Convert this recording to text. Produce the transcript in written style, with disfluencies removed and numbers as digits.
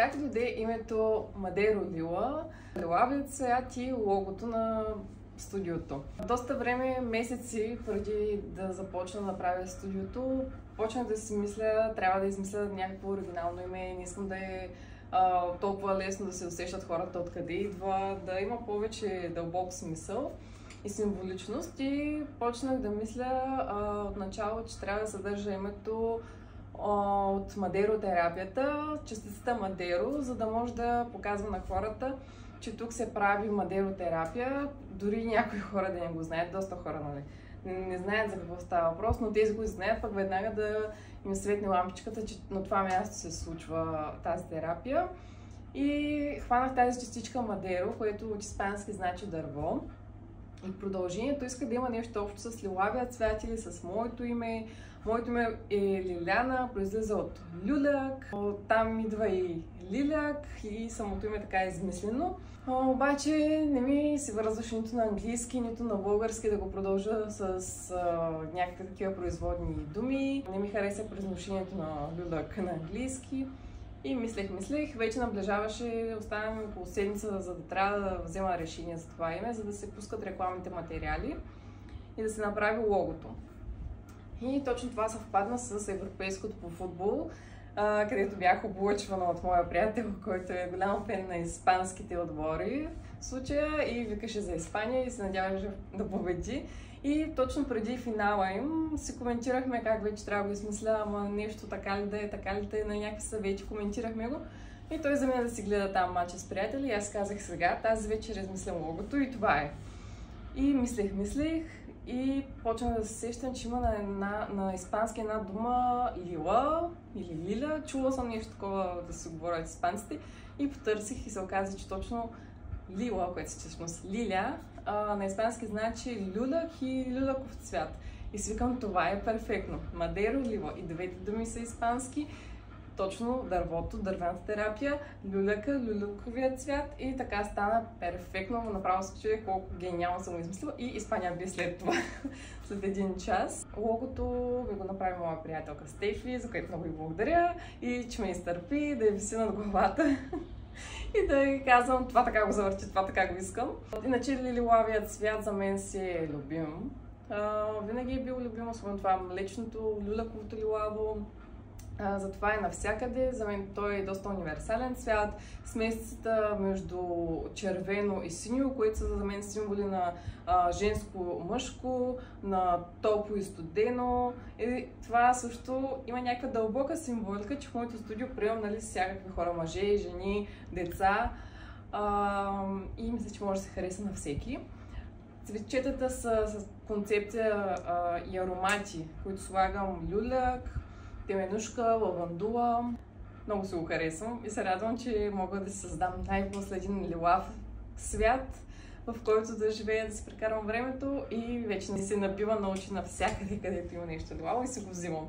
Как дойде името Мадейро Лила, лилавият цвят и логото на студиото? Доста време, месеци преди да започна да правя студиото, почнах да си мисля, трябва да измисля някакво оригинално име, не искам да е толкова лесно да се усещат хората откъде идва, да има повече дълбок смисъл и символичност, и почнах да мисля отначало, че трябва да съдържа името от мадеротерапията, частицата Мадейро, за да може да показва на хората, че тук се прави мадеротерапия. Дори някои хора да не го знаят, доста хора, нали, не знаят за какво става въпрос, но тези, които знаят, пък веднага да им светне лампичката, че на това място се случва тази терапия. И хванах тази частичка Мадейро, което от испански значи дърво. И продължението иска да има нещо общо с лилавия цвят или с моето име. Моето име е Лиляна, произлиза от люляк, оттам идва и лиляк и самото име така е измислено. Обаче не ми се връзваше нито на английски, нито на български да го продължа с някакви такива производни думи. Не ми хареса произношението на люляк на английски. И мислех, вече наближаваше, остана ми около седмица, за да трябва да взема решение за това име, за да се пускат рекламните материали и да се направи логото. И точно това съвпадна с европейското по футбол, където бях облъчвана от моя приятел, който е голям фен на испанските отбори в случая, и викаше за Испания и се надяваше да победи. И точно преди финала им си коментирахме как вече трябва да го измисля, ама нещо така ли да е, на някакви съвети, коментирахме го. И той замина да си гледа там мача с приятели и аз казах сега, тази вечер измислям логото и това е. И мислех и почнах да се сещам, че има на испански една дума лила или лиля. Чула съм нещо такова да се говорят испанците и потърсих и се оказа, че точно лила, което всъщност лиля, на испански значи люляк и люляков цвят. И си викам, това е перфектно. Мадейро лила. И двете думи са испански. Точно дървото, дървената терапия, люляка, люляковия цвят, и така стана перфектно. Направо се чуя колко гениално съм измислила, и Испания би след това, след един час. Логото ми го направи моя приятелка Стефи, за което много й благодаря, и че ме изтърпи да я виси над главата и да й казвам, това така го завърти, това така го искам. Иначе лилавият цвят за мен си е любим. Винаги е бил любим, освен това млечното, люляковото лилаво. Затова е навсякъде. За мен той е доста универсален цвят. Смесицата между червено и синьо, които са за мен символи на женско-мъжко, на топло и студено. И това също има някаква дълбока символика, че в моето студио приемам, нали, всякакви хора, мъже, жени, деца. И мисля, че може да се хареса на всеки. Цветчетата са с концепция и аромати, които слагам люляк, теменушка, лавандула. Много се го харесвам и се радвам, че мога да си създам най-после един лилав свят, в който да живея, да си прекарвам времето, и вече не се набива на очи навсякъде, където има нещо лилаво, и си го взимам.